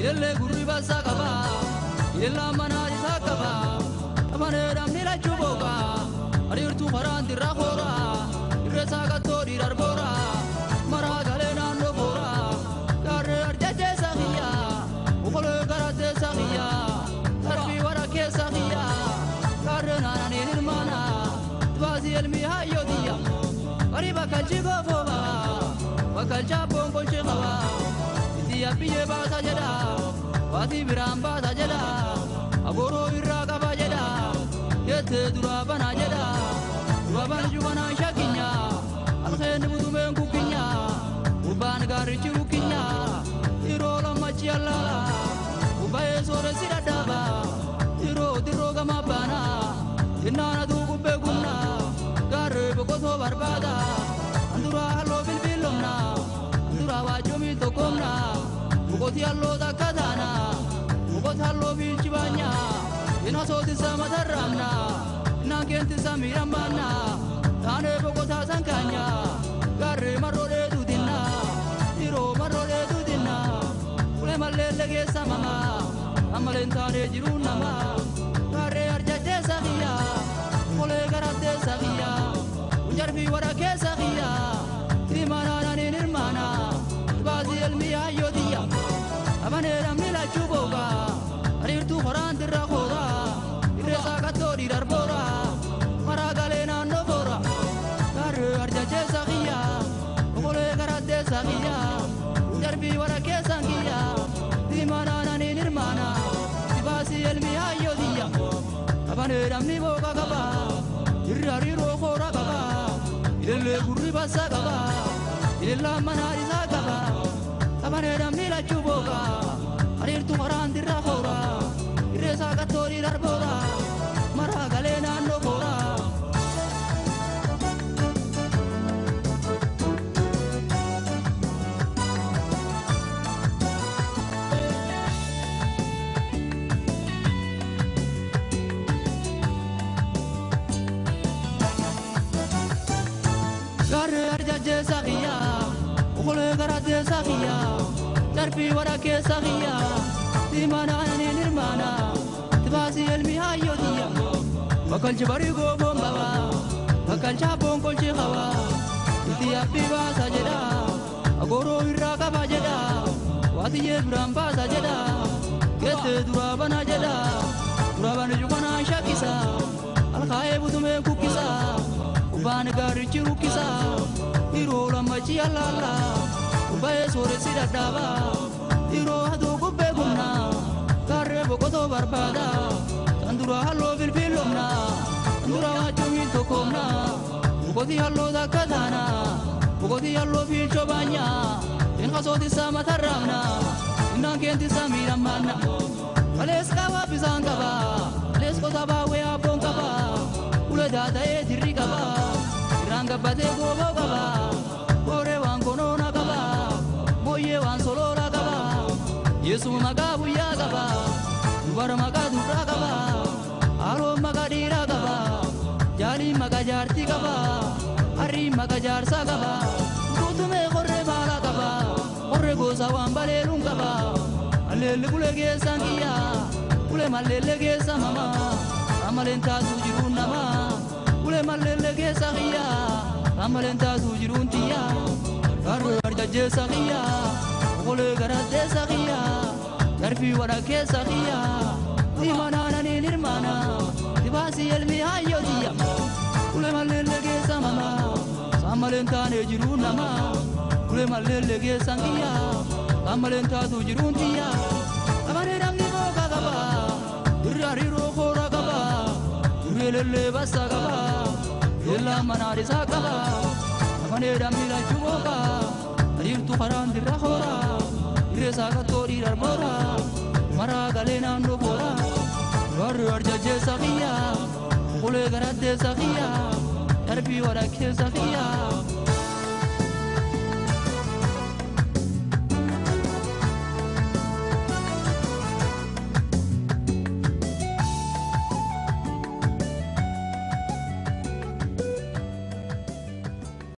Yelle gurri basa kaba yella manari sakaba amane ramni la chuboga arir tu haran dirra khora iresa ka tori darbora mara galena no bora kare arjaje sahiya ukole karate sahiya tarbi wara ke sahiya kare nani nirmana twazi elmi hayodiya ari bakal jigo foba bakal japon bolchewa dia piye basa jada wati biramba sajada agoro irra kaba jada yete durabana jada durabana jumana shakinya alkhair mudumen kukinya uban gari chukinya irola machiala ubaye sore siradaba iro gama bana inana du kubbe gunna gare bokoto barbada andura halo bilbilomna andura wajumi tokomna Mukoti allo da kadana, mukoti allo bichibanya. Ina soti sama taramna, ina kenti samiramana. Tane bokota sankanya, gare marole dudina, iro marole dudina. Ule malele ge samama, amalentare jirunama. Gare arjaje sahiya, ule garate sahiya. Unjarbi warake sahiya, dimana nani nirmana. Bazi elmiya yodiya. Amane ramni la chuboga arir tu horan dirra khora iresa ka tori darbora mara galena no bora gar arjaje sahiya ole garate sahiya darbi wara ke sangiya dimana nani nirmana tibasi elmi ayodiya amane ramni boga gaba dirra riro khora gaba ile gurri basa gaba ile manari sa gaba amane ramni la chuboga arir tu haran dirra khora iresa ka tori darbora mara galena no bora gar arjaje sahiya ukole garate sahiya darbi wara ke sahiya dimana nani nirmana tibasi elmi hayodiya bakal jabari go bomba bakal japon kolche hawa dia piba sajeda agoro irra ka bajeda wati ye bramba sajeda kete durabana jeda durabana jukana shakisa al khaibu tume kukisa uban gari chirukisa irola machi alala ubaye sore siradaba iro hadu kubbe gumna kare bokoto barbada tandura hallo bilbilomna tandura wajumi tokomna bukoti hallo da kadana bukoti hallo bilchobanya in khasoti sama taramna inna kenti samira manna ales kawa pisangaba les kotaba we abongaba ule dada e dirigaba ranga bade gobo gaba ore wangono na gaba moye wan solo la gaba yesu magabu ya gaba dubar magadu ra gaba aro magadira gaba jali magajarti gaba ari magajar sa gaba kutume korre bala gaba korre goza wambale lung gaba alele kulege sangiya kule malele ge samama amalenta sujirun nama kule malele ge sahiya amalenta sujirun tiya garu arjaje sahiya kule garate sahiya darbi wara ke sahiya dimana nani nirmana tibasi elmi hayodiya kule malele ge samama amalenta ne jirun nama kule malele ge sangiya amalenta sujirun tiya amane ramni boga gaba dirari ro khora gaba lele basa gaba yella manari sa gaba amane ramni la chuboga arir tu haran dirra khora iresa ka tori darbora mara galena no bora gar arjaje sahiya kule garate sahiya darbi wara ke sahiya